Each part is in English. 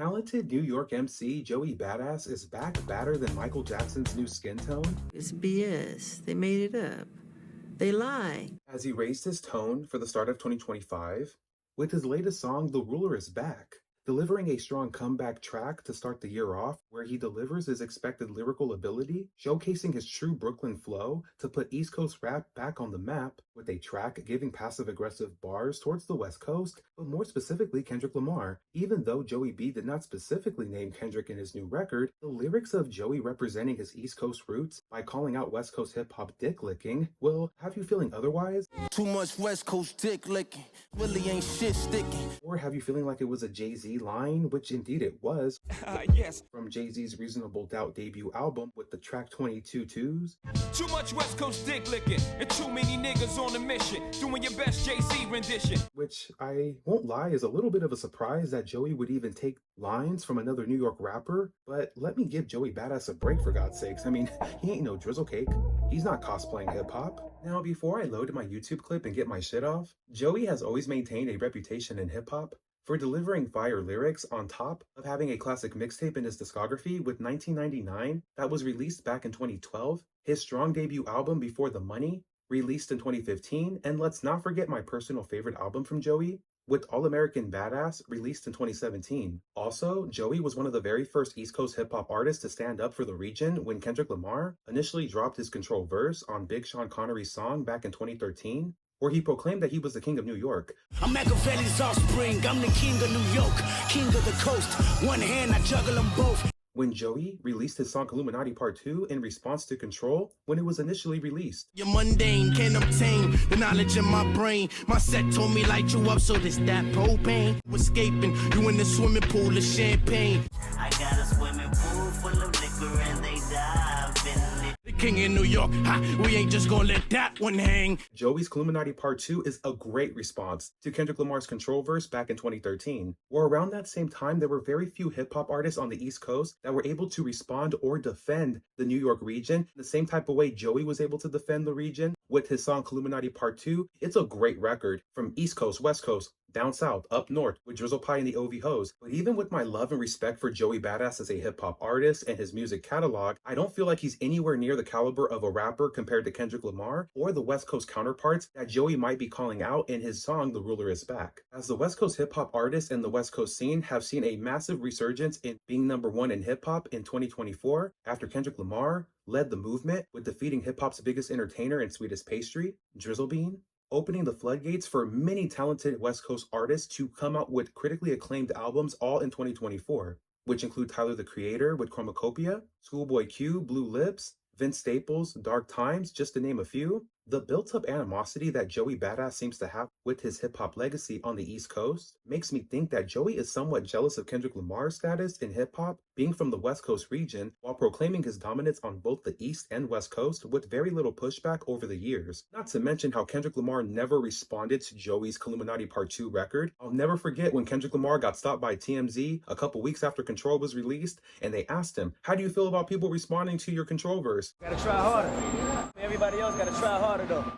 Talented New York MC Joey Badass is back badder than Michael Jackson's new skin tone It's BS. They made it up. They lie. as he raised his tone for the start of 2025 with his latest song, The Ruler is Back, delivering a strong comeback track to start the year off where he delivers his expected lyrical ability, showcasing his true Brooklyn flow to put East Coast rap back on the map with a track giving passive-aggressive bars towards the West Coast, but more specifically Kendrick Lamar. Even though Joey B did not specifically name Kendrick in his new record, the lyrics of Joey representing his East Coast roots by calling out West Coast hip-hop dick licking will have you feeling otherwise, Too much West Coast dick licking, really ain't shit sticking. or have you feeling like it was a Jay-Z line, which indeed it was, Yes. from Jay-Z's Reasonable Doubt debut album with the track 22 Twos, Too much West Coast dick licking, and too many niggas on a mission, doing your best Jay-Z rendition. which I won't lie is a little bit of a surprise that Joey would even take lines from another New York rapper, but let me give Joey Badass a break for God's sakes. I mean, he ain't no drizzle cake. He's not cosplaying hip-hop. Now, before I load my YouTube clip and get my shit off, Joey has always maintained a reputation in hip-hop for delivering fire lyrics on top of having a classic mixtape in his discography with 1999 that was released back in 2012, his strong debut album Before the Money, released in 2015, and let's not forget my personal favorite album from Joey, with All American Badass, released in 2017. Also, Joey was one of the very first East Coast hip-hop artists to stand up for the region when Kendrick Lamar initially dropped his Control verse on Big Sean Connery's song back in 2013, where he proclaimed that he was the king of New York. I'm Machiavelli's offspring, I'm the king of New York, king of the coast. One hand, I juggle them both. When Joey released his song Illuminati Part 2 in response to Control when it was initially released. You're mundane, can't obtain the knowledge in my brain. My set told me light you up, so this that propane. Escaping, you in the swimming pool of champagne. I got a swimming pool full of liquor and they dive in it. The king in New York, ha, we ain't just gonna let that one hang. Joey's Illuminati Part 2 is a great response to Kendrick Lamar's Control verse back in 2013, where around that same time there were very few hip-hop artists on the East Coast that were able to respond or defend the New York region the same type of way Joey was able to defend the region with his song Illuminati Part 2. It's a great record from East Coast, West Coast, down south, up north, with Drizzle Pie and the OV Hoes. But even with my love and respect for Joey Badass as a hip-hop artist and his music catalog, I don't feel like he's anywhere near the caliber of a rapper compared to Kendrick Lamar or the West Coast counterparts that Joey might be calling out in his song The Ruler is Back. As the West Coast hip-hop artists and the West Coast scene have seen a massive resurgence in being #1 in hip-hop in 2024 after Kendrick Lamar led the movement with defeating hip-hop's biggest entertainer and sweetest pastry, Drizzle Bean, opening the floodgates for many talented West Coast artists to come out with critically acclaimed albums all in 2024, which include Tyler the Creator with Chromacopia, Schoolboy Q, Blue Lips, Vince Staples, Dark Times, just to name a few. The built-up animosity that Joey Badass seems to have with his hip-hop legacy on the East Coast makes me think that Joey is somewhat jealous of Kendrick Lamar's status in hip-hop, being from the West Coast region, while proclaiming his dominance on both the East and West Coast with very little pushback over the years. Not to mention how Kendrick Lamar never responded to Joey's Illuminati Part 2 record. I'll never forget when Kendrick Lamar got stopped by TMZ a couple weeks after Control was released, and they asked him, "How do you feel about people responding to your Control verse?" Gotta try harder. Everybody else gotta try harder though.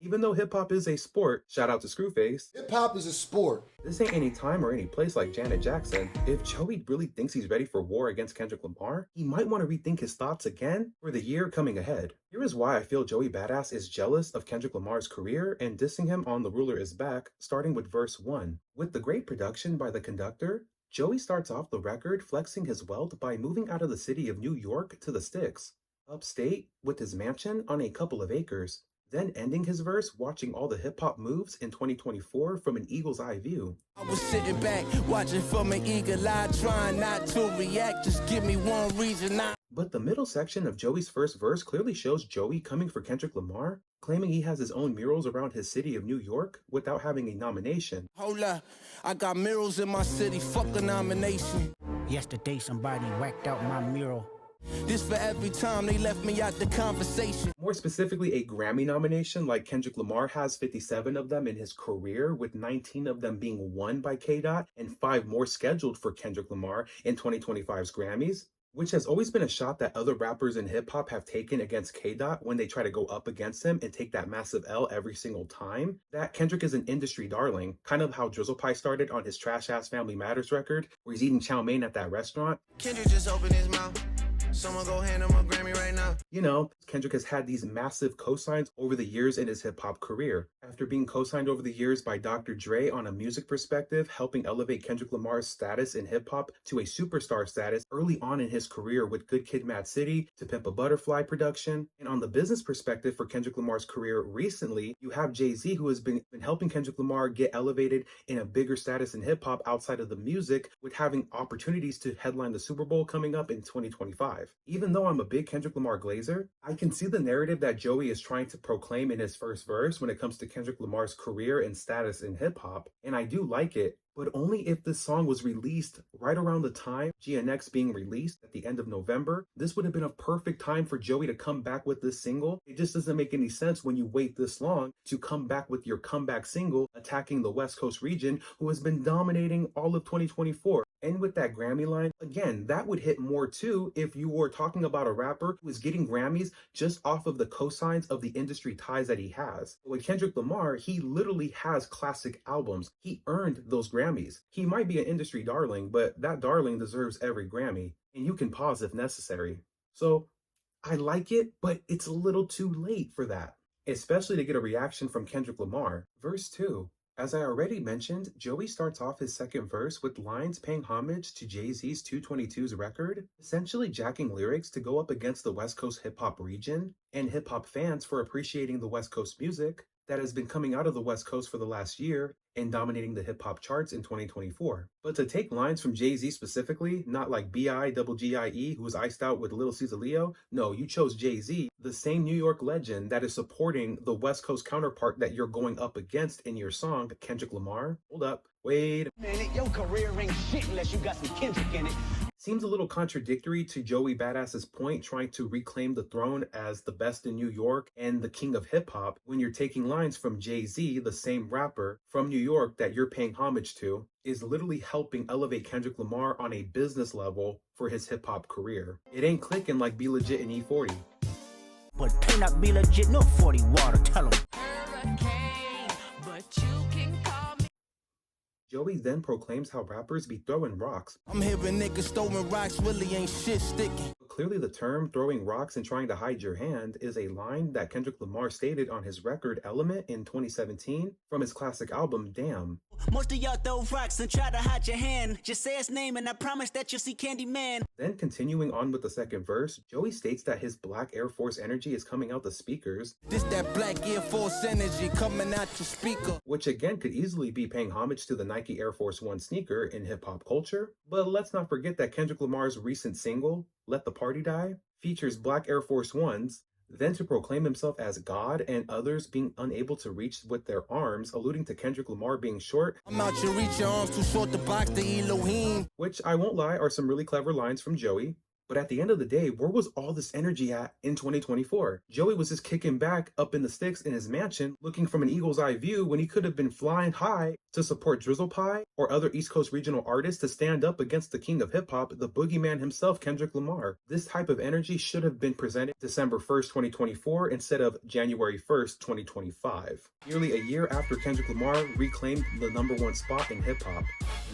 Even though hip-hop is a sport, shout out to Screwface, Hip-hop is a sport. this ain't any time or any place like Janet Jackson. If Joey really thinks he's ready for war against Kendrick Lamar, he might want to rethink his thoughts again for the year coming ahead. Here is why I feel Joey Badass is jealous of Kendrick Lamar's career and dissing him on The Ruler is Back, starting with verse 1. With the great production by the conductor, Joey starts off the record flexing his wealth by moving out of the city of New York to the sticks, upstate with his mansion on a couple of acres, then ending his verse watching all the hip-hop moves in 2024 from an eagle's eye view. I was sitting back, watching from an eagle eye, trying not to react, just give me one reason I... But the middle section of Joey's first verse clearly shows Joey coming for Kendrick Lamar, claiming he has his own murals around his city of New York without having a nomination. Hold up, I got murals in my city, fuck a nomination. Yesterday somebody whacked out my mural. This for every time they left me out the conversation. More specifically, a Grammy nomination like Kendrick Lamar has 57 of them in his career, with 19 of them being won by K.Dot and 5 more scheduled for Kendrick Lamar in 2025's Grammys. which has always been a shot that other rappers in hip hop have taken against K.Dot when they try to go up against him and take that massive L every single time. That Kendrick is an industry darling, kind of how Drizzle Pie started on his trash ass Family Matters record, where he's eating chow mein at that restaurant. Kendrick just opened his mouth. Someone go hand him a Grammy right now. You know, Kendrick has had these massive cosigns over the years in his hip hop career. After being co-signed over the years by Dr. Dre on a music perspective, helping elevate Kendrick Lamar's status in hip hop to a superstar status early on in his career with Good Kid, Mad City to Pimp a Butterfly production. And on the business perspective for Kendrick Lamar's career recently, you have Jay-Z, who has been helping Kendrick Lamar get elevated in a bigger status in hip hop outside of the music, with having opportunities to headline the Super Bowl coming up in 2025. Even though I'm a big Kendrick Lamar glazer, I can see the narrative that Joey is trying to proclaim in his first verse when it comes to Kendrick Lamar's career and status in hip hop, and I do like it, but only if this song was released right around the time GNX being released at the end of November. This would have been a perfect time for Joey to come back with this single. It just doesn't make any sense when you wait this long to come back with your comeback single attacking the West Coast region, who has been dominating all of 2024. And with that Grammy line, again, that would hit more too if you were talking about a rapper who is getting Grammys just off of the cosigns of the industry ties that he has. But with Kendrick Lamar, he literally has classic albums. He earned those Grammys. He might be an industry darling, but that darling deserves every Grammy. And you can pause if necessary. So I like it, but it's a little too late for that, especially to get a reaction from Kendrick Lamar. Verse 2. As I already mentioned, Joey starts off his second verse with lines paying homage to Jay-Z's 222's record, essentially jacking lyrics to go up against the West Coast hip-hop region and hip-hop fans for appreciating the West Coast music that has been coming out of the West Coast for the last year and dominating the hip-hop charts in 2024. But to take lines from Jay-Z specifically, not like B.I.G.G.I.E., who was iced out with Lil Caesar Leo, no, you chose Jay-Z, the same New York legend that is supporting the West Coast counterpart that you're going up against in your song, Kendrick Lamar. Hold up, wait a minute, your career ain't shit unless you got some Kendrick in it. Seems a little contradictory to Joey Badass's point, trying to reclaim the throne as the best in New York and the king of hip-hop, when you're taking lines from Jay-Z, the same rapper from New York that you're paying homage to, is literally helping elevate Kendrick Lamar on a business level for his hip-hop career. It ain't clicking like Be Legit and E40. But turn up Be Legit, no 40 water, tell him. Joey then proclaims how rappers be throwing rocks. I'm hearing niggas throwing rocks, really ain't shit sticking. Clearly the term throwing rocks and trying to hide your hand is a line that Kendrick Lamar stated on his record Element in 2017 from his classic album Damn. Most of y'all throw rocks and try to hide your hand. Just say his name and I promise that you'll see Candyman. Then continuing on with the second verse, Joey states that his Black Air Force energy is coming out the speakers. This that Black Air Force energy coming out your speaker. Which again could easily be paying homage to the Nike Air Force One sneaker in hip hop culture. But let's not forget that Kendrick Lamar's recent single, Let the Party Die, features Black Air Force Ones. Then to proclaim himself as God and others being unable to reach with their arms, alluding to Kendrick Lamar being short. I'm out to reach your arms too short to box the Elohim. Which I won't lie are some really clever lines from Joey. But at the end of the day, where was all this energy at in 2024? Joey was just kicking back up in the sticks in his mansion, looking from an eagle's eye view when he could have been flying high to support Drizzle Pie or other East Coast regional artists to stand up against the king of hip hop, the boogeyman himself, Kendrick Lamar. This type of energy should have been presented December 1st, 2024 instead of January 1st, 2025. Nearly a year after Kendrick Lamar reclaimed the #1 spot in hip hop.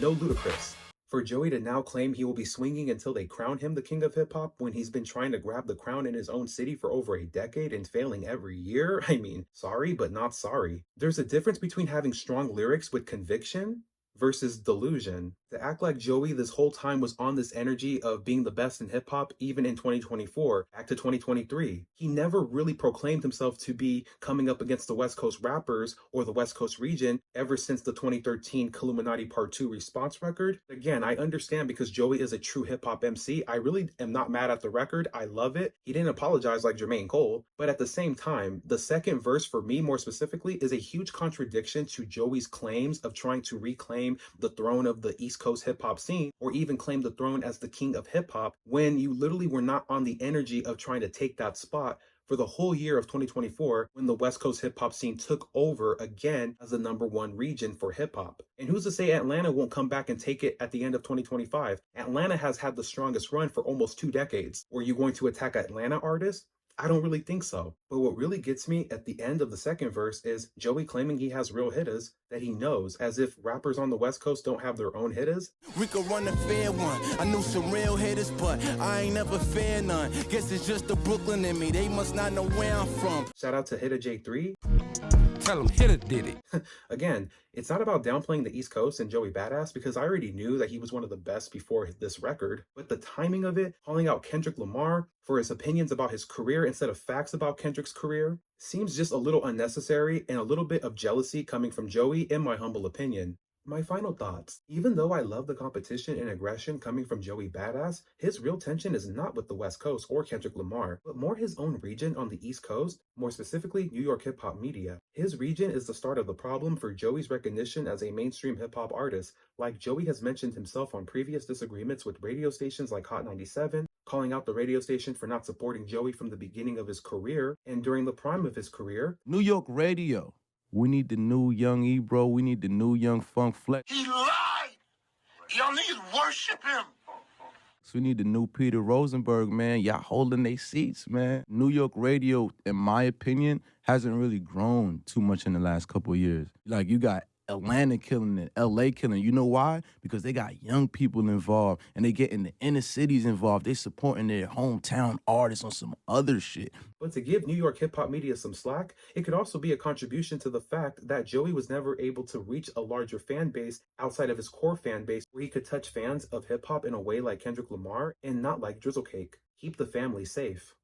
No ludicrous. For Joey to now claim he will be swinging until they crown him the king of hip-hop when he's been trying to grab the crown in his own city for over a decade and failing every year, I mean, sorry but not sorry. There's a difference between having strong lyrics with conviction versus delusion. To act like Joey this whole time was on this energy of being the best in hip-hop even in 2024, back to 2023. He never really proclaimed himself to be coming up against the West Coast rappers or the West Coast region ever since the 2013 Illuminati Part 2 response record. Again, I understand because Joey is a true hip-hop MC. I really am not mad at the record. I love it. He didn't apologize like Jermaine Cole. But at the same time, the second verse for me more specifically is a huge contradiction to Joey's claims of trying to reclaim the throne of the East Coast hip-hop scene or even claim the throne as the king of hip-hop when you literally were not on the energy of trying to take that spot for the whole year of 2024 when the West Coast hip hop scene took over again as the #1 region for hip hop. And who's to say Atlanta won't come back and take it at the end of 2025? Atlanta has had the strongest run for almost 2 decades. Were you going to attack Atlanta artists? I don't really think so. But what really gets me at the end of the second verse is Joey claiming he has real hitters that he knows, as if rappers on the West Coast don't have their own hitters. We could run a fair one. I knew some real hitters, but I ain't never fear none. Guess it's just the Brooklyn in me. They must not know where I'm from. Shout out to Hitter J3. Tell him Hitter did it. Again, it's not about downplaying the East Coast and Joey Badass, because I already knew that he was one of the best before this record, but the timing of it, calling out Kendrick Lamar for his opinions about his career instead of facts about Kendrick's career, seems just a little unnecessary and a little bit of jealousy coming from Joey, in my humble opinion. My final thoughts. Even though I love the competition and aggression coming from Joey Badass, his real tension is not with the West Coast or Kendrick Lamar, but more his own region on the East Coast, more specifically New York hip hop media. His region is the start of the problem for Joey's recognition as a mainstream hip hop artist, like Joey has mentioned himself on previous disagreements with radio stations like Hot 97, calling out the radio station for not supporting Joey from the beginning of his career and during the prime of his career. New York radio. We need the new young Ebro. We need the new young Funk Flex. He lied. Y'all niggas worship him. So we need the new Peter Rosenberg, man. Y'all holding their seats, man. New York radio, in my opinion, hasn't really grown too much in the last couple of years. Like, you got Atlanta killing it, LA killing it. You know why? Because they got young people involved and they getting the inner cities involved. They supporting their hometown artists on some other shit. But to give New York hip hop media some slack, it could also be a contribution to the fact that Joey was never able to reach a larger fan base outside of his core fan base, where he could touch fans of hip hop in a way like Kendrick Lamar and not like Drizzlecake. Keep the family safe.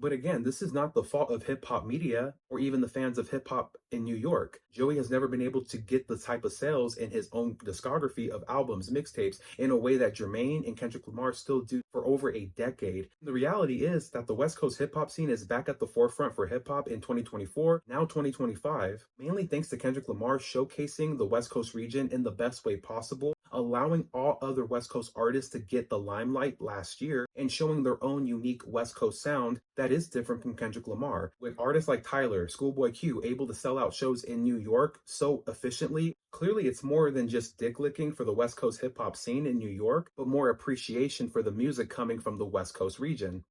But again, this is not the fault of hip hop media or even the fans of hip hop in New York. Joey has never been able to get the type of sales in his own discography of albums, mixtapes, in a way that Jermaine and Kendrick Lamar still do for over a decade. The reality is that the West Coast hip hop scene is back at the forefront for hip hop in 2024, now 2025, mainly thanks to Kendrick Lamar showcasing the West Coast region in the best way possible, allowing all other West Coast artists to get the limelight last year and showing their own unique West Coast sound that is different from Kendrick Lamar. With artists like Tyler, Schoolboy Q able to sell out shows in New York so efficiently, clearly it's more than just dick licking for the West Coast hip hop scene in New York, but more appreciation for the music coming from the West Coast region.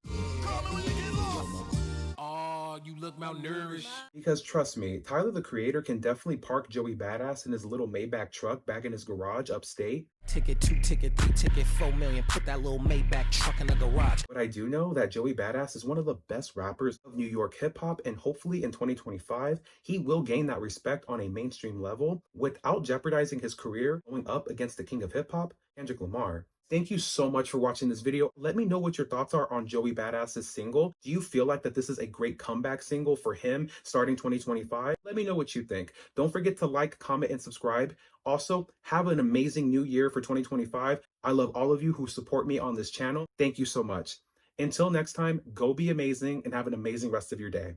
You look malnourished. Because trust me, Tyler the Creator can definitely park Joey Badass in his little Maybach truck back in his garage upstate. Ticket, 2 ticket, 3 ticket, 4 million. Put that little Maybach truck in the garage. But I do know that Joey Badass is one of the best rappers of New York hip hop, and hopefully in 2025, he will gain that respect on a mainstream level without jeopardizing his career going up against the king of hip hop, Kendrick Lamar. Thank you so much for watching this video. Let me know what your thoughts are on Joey Badass's single. Do you feel like that this is a great comeback single for him starting 2025? Let me know what you think. Don't forget to like, comment, and subscribe. Also, have an amazing new year for 2025. I love all of you who support me on this channel. Thank you so much. Until next time, go be amazing and have an amazing rest of your day.